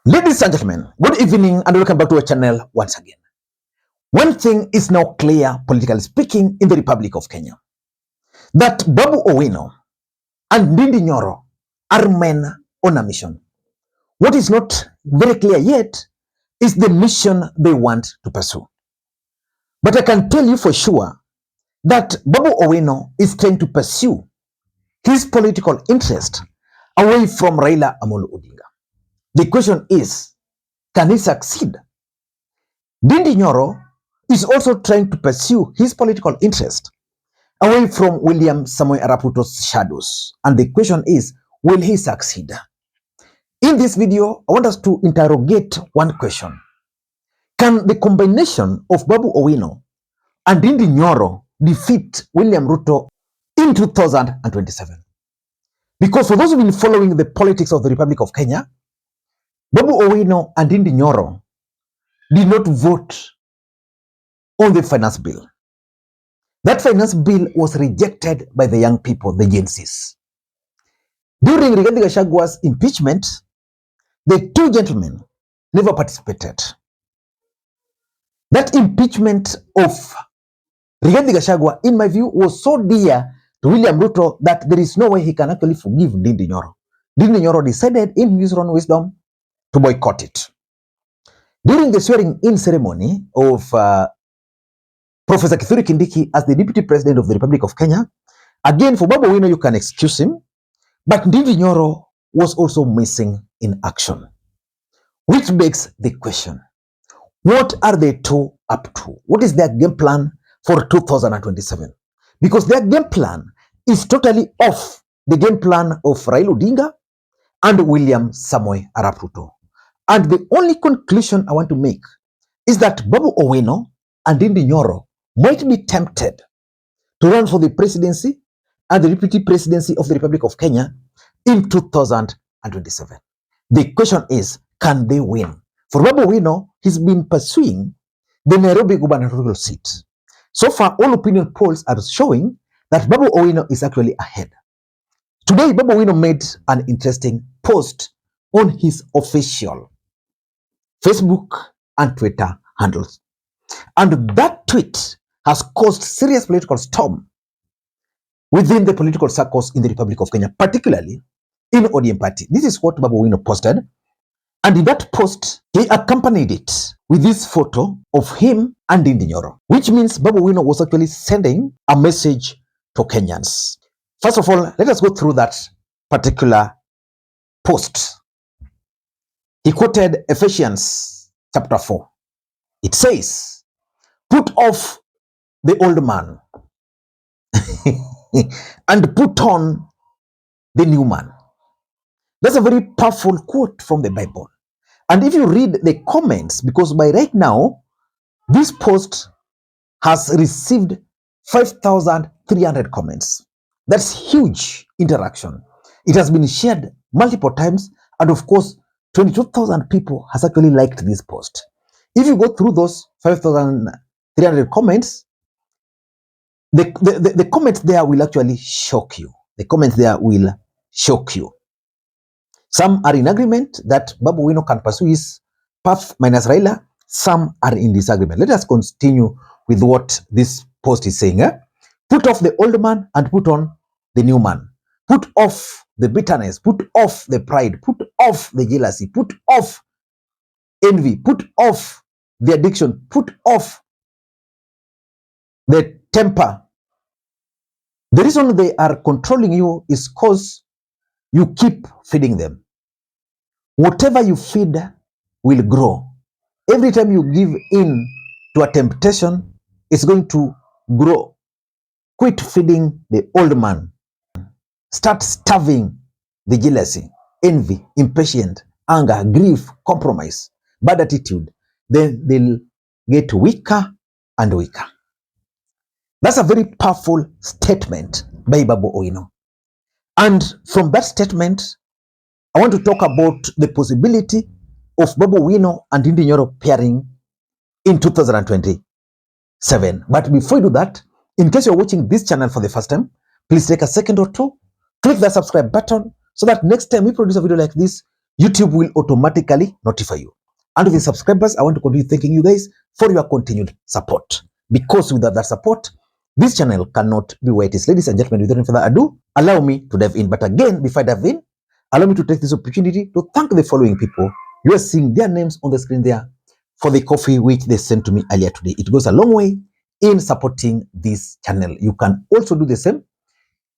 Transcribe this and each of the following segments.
Ladies and gentlemen, good evening and welcome back to our channel once again. One thing is now clear, politically speaking, in the Republic of Kenya, that Babu Owino and Ndindi Nyoro are men on a mission. What is not very clear yet is the mission they want to pursue. But I can tell you for sure that Babu Owino is trying to pursue his political interest away from Raila Odinga. The question is, can he succeed? Ndindi Nyoro is also trying to pursue his political interest away from William Samoei Arap Ruto's shadows. And the question is, will he succeed? In this video, I want us to interrogate one question. Can the combination of Babu Owino and Ndindi Nyoro defeat William Ruto in 2027? Because for those who have been following the politics of the Republic of Kenya, Babu Owino and Ndindi Nyoro did not vote on the finance bill. That finance bill was rejected by the young people, the Gen Zs. During Rigathi Gachagwa's impeachment, the two gentlemen never participated. That impeachment of Rigathi Gachagua, in my view, was so dear to William Ruto that there is no way he can actually forgive Ndindi Nyoro. Ndindi Nyoro decided in his own wisdom to boycott it. During the swearing-in ceremony of Professor Kithure Kindiki as the Deputy President of the Republic of Kenya, again, for Babu Owino, you can excuse him, but Ndindi Nyoro was also missing in action. Which begs the question, what are they two up to? What is their game plan for 2027? Because their game plan is totally off the game plan of Raila Odinga and William Samoei Arap Ruto. And the only conclusion I want to make is that Babu Owino and Ndindi Nyoro might be tempted to run for the presidency and the deputy presidency of the Republic of Kenya in 2027. The question is, can they win? For Babu Owino, he's been pursuing the Nairobi gubernatorial seat. So far, all opinion polls are showing that Babu Owino is actually ahead. Today, Babu Owino made an interesting post on his official Facebook and Twitter handles. And that tweet has caused serious political storm within the political circles in the Republic of Kenya, particularly in ODM party. This is what Babu Owino posted. And in that post, he accompanied it with this photo of him and Ndindi Nyoro, which means Babu Owino was actually sending a message to Kenyans. First of all, let us go through that particular post. He quoted Ephesians chapter 4. It says, "Put off the old man and put on the new man." That's a very powerful quote from the Bible. And if you read the comments, because by right now, this post has received 5,300 comments. That's huge interaction. It has been shared multiple times. And of course, 22,000 people has actually liked this post. If you go through those 5,300 comments, the comments there will actually shock you. The comments there will shock you. Some are in agreement that Babu Owino can pursue his path minus Raila. Some are in disagreement. Let us continue with what this post is saying. Put off the old man and put on the new man. Put off the bitterness. Put off the pride. Put off the jealousy. Put off envy. Put off the addiction. Put off the temper. The reason they are controlling you is because you keep feeding them. Whatever you feed will grow. Every time you give in to a temptation, it's going to grow. Quit feeding the old man. Start starving the jealousy, envy, impatience, anger, grief, compromise, bad attitude. Then they'll get weaker and weaker. That's a very powerful statement by Babu Owino. And from that statement, I want to talk about the possibility of Babu Owino and Ndindi Nyoro pairing in 2027. But before you do that, in case you're watching this channel for the first time, please take a second or two, click the subscribe button so that next time we produce a video like this, YouTube will automatically notify you. And to the subscribers, I want to continue thanking you guys for your continued support. Because without that support, this channel cannot be where it is. Ladies and gentlemen, without any further ado, allow me to dive in. But again, before I dive in, allow me to take this opportunity to thank the following people. You are seeing their names on the screen there for the coffee which they sent to me earlier today. It goes a long way in supporting this channel. You can also do the same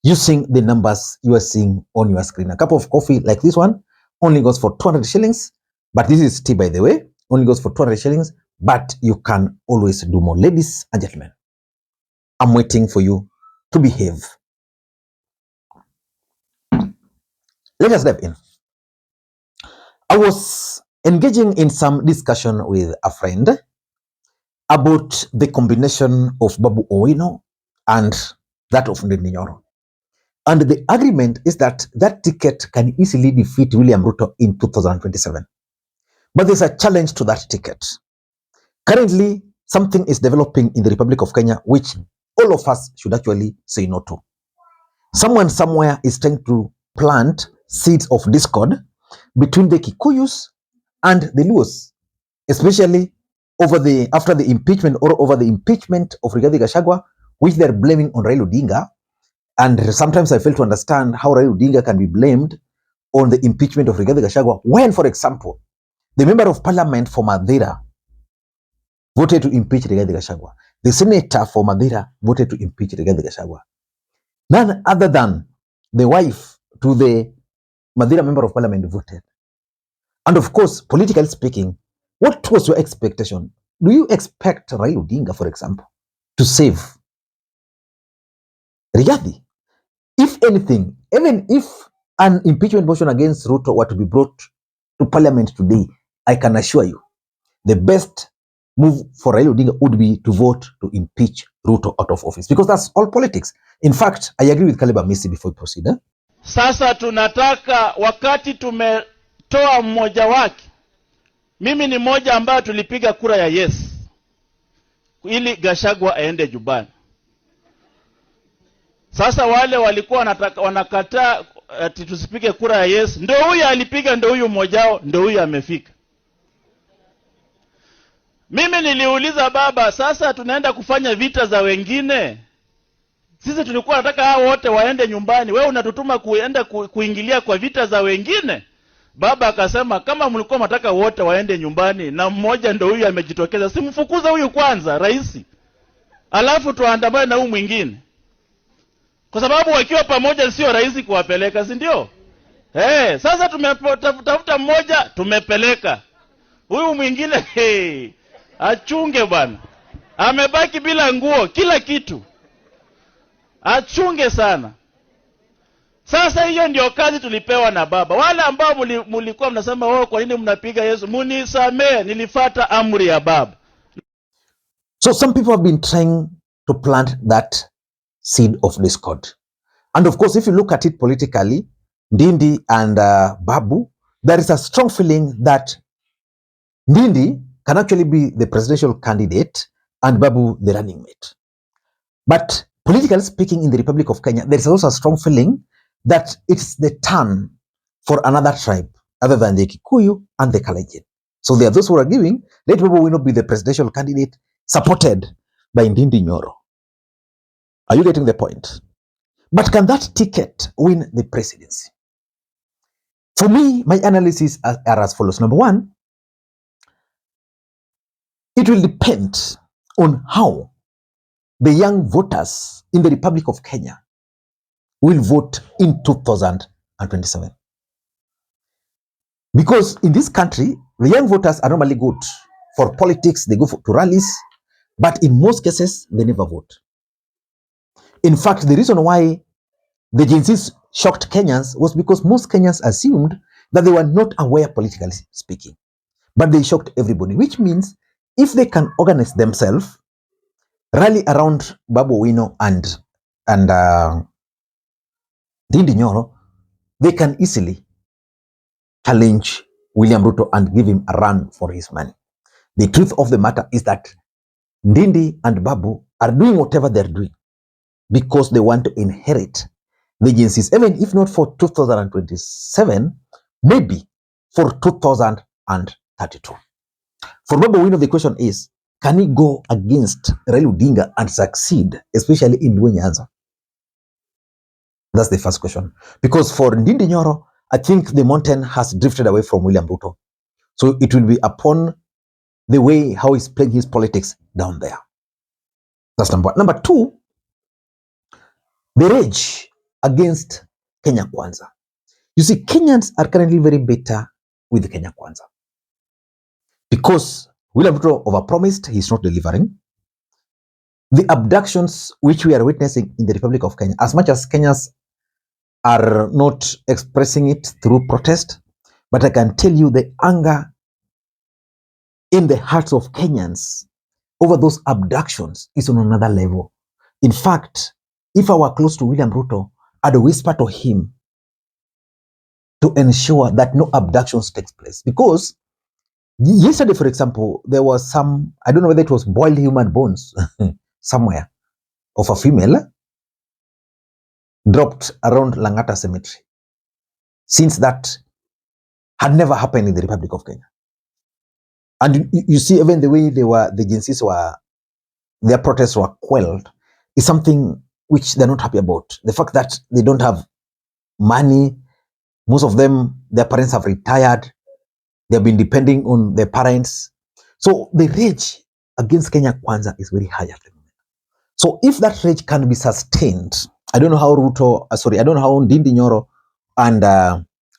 using the numbers you are seeing on your screen. A cup of coffee like this one only goes for 200 shillings, but this is tea, by the way, only goes for 200 shillings, but you can always do more. Ladies and gentlemen, I'm waiting for you to behave. Let us dive in. I was engaging in some discussion with a friend about the combination of Babu Owino and that of Ndindi Nyoro. And the agreement is that that ticket can easily defeat William Ruto in 2027. But there's a challenge to that ticket. Currently, something is developing in the Republic of Kenya, which all of us should actually say no to. Someone somewhere is trying to plant seeds of discord between the Kikuyus and the Luos, especially after the impeachment or over the impeachment of Rigathi Gachagua, which they're blaming on Raila Odinga. And sometimes I fail to understand how Raila Odinga can be blamed on the impeachment of Rigathi Gachagua when, for example, the member of parliament for Madeira voted to impeach Rigathi Gachagua. The senator for Madeira voted to impeach Rigathi Gachagua. None other than the wife to the Madeira member of parliament voted. And of course, politically speaking, what was your expectation? Do you expect Raila Odinga, for example, to save Rigathi? If anything, even if an impeachment motion against Ruto were to be brought to parliament today, I can assure you, the best move for Raila Odinga would be to vote to impeach Ruto out of office, because that's all politics. In fact, I agree with Caleb Amisi before we proceed. Sasa tunataka wakati tumetoa mmoja wake, mimi ni mmoja ambaye tulipiga kura ya yes ili Gachagua aende nyumbani. Sasa wale walikuwa wanakataa ati tusipige kura ya yes, ndio huyu alipiga, ndio huyu mmoja wao, ndio huyu amefika. Mimi niliuliza baba, sasa tunaenda kufanya vita za wengine? Sisi tulikuwa nataka hao wote waende nyumbani, wewe unatutuma kuenda kuingilia kwa vita za wengine? Baba akasema kama mlikuwa mnataka wote waende nyumbani na mmoja ndio huyu amejitokeza, simfukuza huyu kwanza rais, alafu tuandamane na huyu mwingine, kwa sababu wakiwa pamoja sio rahisi kuwapeleka, si ndio? Sasa tumetafuta mmoja tumepeleka, huyu mwingine achunge bwana, amebaki bila nguo, kila kitu, achunge sana. Sasa hiyo ndio kazi tulipewa na baba. Wale ambao mlikuwa mnasema kwa nini mnapiga Yesu, munisamee, nilifuata amri ya baba. So some people have been trying to plant that seed of discord. And of course, if you look at it politically, Ndindi and Babu, there is a strong feeling that Ndindi can actually be the presidential candidate and Babu the running mate. But politically speaking, in the Republic of Kenya, there is also a strong feeling that it's the turn for another tribe other than the Kikuyu and the Kalenjin. So there are those who are giving, let Babu Owino be the presidential candidate supported by Ndindi Nyoro. Are you getting the point? But can that ticket win the presidency? For me, my analysis are as follows. Number one, it will depend on how the young voters in the Republic of Kenya will vote in 2027. Because in this country, the young voters are normally good for politics, they go to rallies, but in most cases, they never vote. In fact, the reason why the Gen Zs shocked Kenyans was because most Kenyans assumed that they were not aware politically speaking. But they shocked everybody, which means if they can organize themselves, rally around Babu Owino and Ndindi Nyoro, they can easily challenge William Ruto and give him a run for his money. The truth of the matter is that Ndindi and Babu are doing whatever they're doing because they want to inherit the agencies, even if not for 2027, maybe for 2032. For Babu Owino, the question is, can he go against Raila Odinga and succeed, especially in Nyanza? That's the first question. Because for Ndindi Nyoro, I think the mountain has drifted away from William Ruto. So it will be upon the way how he's playing his politics down there. That's number one. Number two, the rage against Kenya Kwanza. You see, Kenyans are currently very bitter with Kenya Kwanza because William Ruto overpromised, he's not delivering. The abductions which we are witnessing in the Republic of Kenya, as much as Kenyans are not expressing it through protest, but I can tell you the anger in the hearts of Kenyans over those abductions is on another level. In fact, if I were close to William Ruto, I'd whisper to him to ensure that no abductions takes place. Because yesterday, for example, there was some, I don't know whether it was boiled human bones somewhere of a female dropped around Langata Cemetery. Since that had never happened in the Republic of Kenya. And you see, even the way the agencies their protests were quelled is something which they're not happy about. The fact that they don't have money, most of them, their parents have retired, they've been depending on their parents. So the rage against Kenya Kwanza is very high at the moment. So if that rage can be sustained, I don't know how I don't know how Ndindi Nyoro and,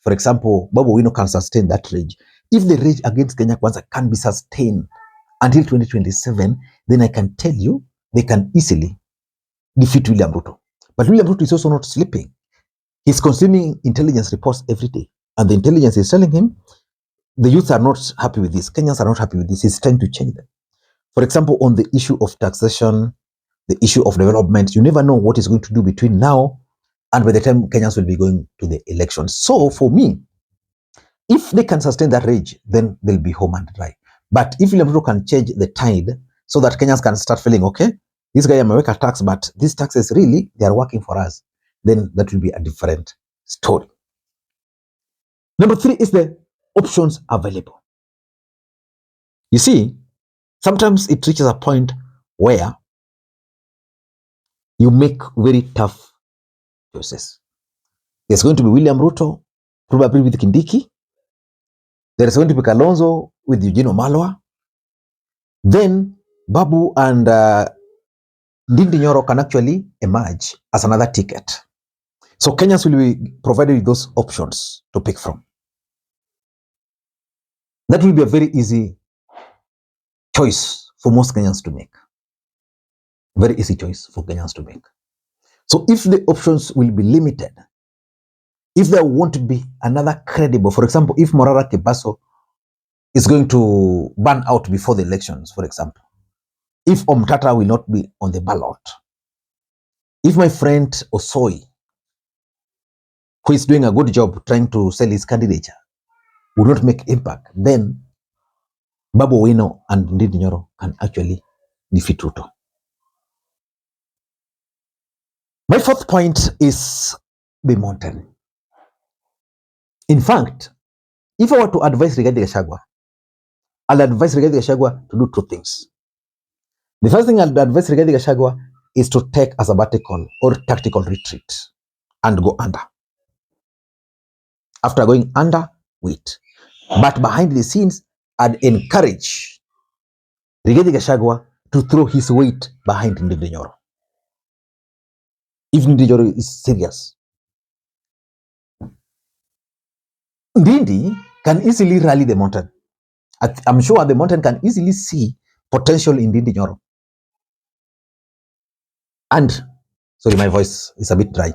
for example, Babu Owino can sustain that rage. If the rage against Kenya Kwanza can be sustained until 2027, then I can tell you they can easily defeat William Ruto. But William Ruto is also not sleeping. He's consuming intelligence reports every day. And the intelligence is telling him the youth are not happy with this. Kenyans are not happy with this. He's trying to change them. For example, on the issue of taxation, the issue of development, you never know what he's going to do between now and by the time Kenyans will be going to the elections. So for me, if they can sustain that rage, then they'll be home and dry. But if William Ruto can change the tide so that Kenyans can start feeling, okay, this guy may make a tax, but these taxes really, they are working for us, then that will be a different story. Number three is the options available. You see, sometimes it reaches a point where you make very tough choices. There's going to be William Ruto, probably with Kindiki. There is going to be Kalonzo with Eugene Wamalwa. Then Babu and Ndindi Nyoro can actually emerge as another ticket. So Kenyans will be provided with those options to pick from. That will be a very easy choice for most Kenyans to make. Very easy choice for Kenyans to make. So if the options will be limited, if there won't be another credible, for example, if Morara Kebaso is going to burn out before the elections, for example, if Omtata will not be on the ballot, if my friend Osoi, who is doing a good job trying to sell his candidature, will not make impact, then Babu Owino and Ndindi Nyoro can actually defeat Ruto. My fourth point is the mountain. In fact, if I were to advise Rigathi Gachagua, I'll advise Rigathi Gachagua to do two things. The first thing I'll advise Rigathi Gachagua is to take a sabbatical or tactical retreat and go under. After going under, wait. But behind the scenes, I'd encourage Rigathi Gachagua to throw his weight behind Ndindi Nyoro. If Ndindi Nyoro is serious, Ndindi can easily rally the mountain. I'm sure the mountain can easily see potential in Ndindi Nyoro. And, sorry, my voice is a bit dry.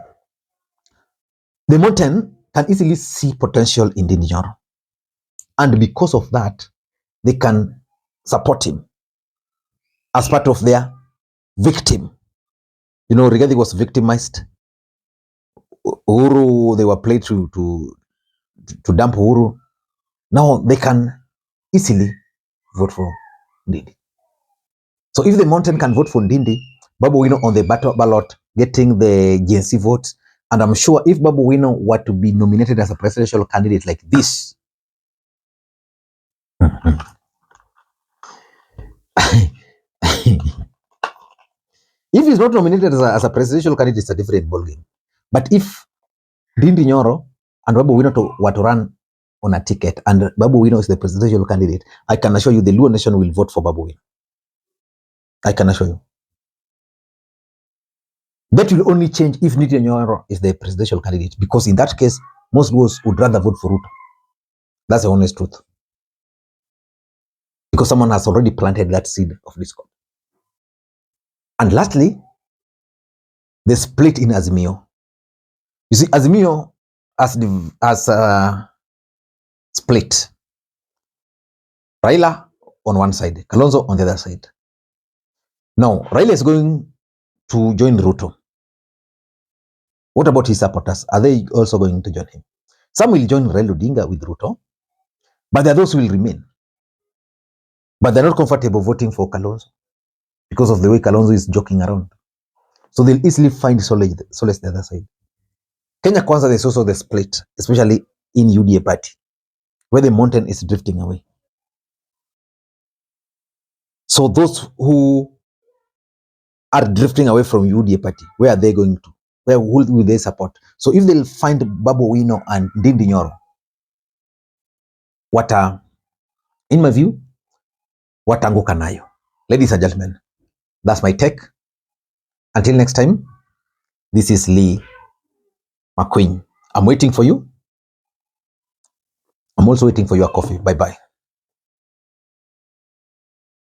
The mountain can easily see potential in Ndindi Nyoro. And because of that, they can support him as part of their victim. You know, Rigathi was victimized. Uhuru, they were played to dump Uhuru. Now they can easily vote for Ndindi. So if the mountain can vote for Ndindi, Babu Owino on the ballot getting the GNC votes, and I'm sure if Babu Owino were to be nominated as a presidential candidate like this, If he's not nominated as a presidential candidate, it's a different ballgame. But if Ndindi Nyoro and Babu Owino were to run on a ticket and Babu Owino is the presidential candidate, I can assure you the Luo nation will vote for Babu Owino. I can assure you. That will only change if Ndindi Nyoro is the presidential candidate, because in that case, most Luos would rather vote for Ruto. That's the honest truth. Because someone has already planted that seed of discord. And lastly, the split in Azimio. You see, Azimio has split. Raila on one side, Kalonzo on the other side. Now, Raila is going to join Ruto. What about his supporters? Are they also going to join him? Some will join Raila Odinga with Ruto, but there are those who will remain. But they're not comfortable voting for Kalonzo because of the way Kalonzo is joking around. So they'll easily find solace the other side. Kenya Kwanza, there's also the split, especially in UDA party, where the mountain is drifting away. So those who are drifting away from UDA party, where are they going to? Where will they support? So if they'll find Babu Owino and Ndindi Nyoro, in my view, watanguka nayo. Ladies and gentlemen, that's my take. Until next time, this is Lee Makwiny. I'm waiting for you. I'm also waiting for your coffee. Bye-bye.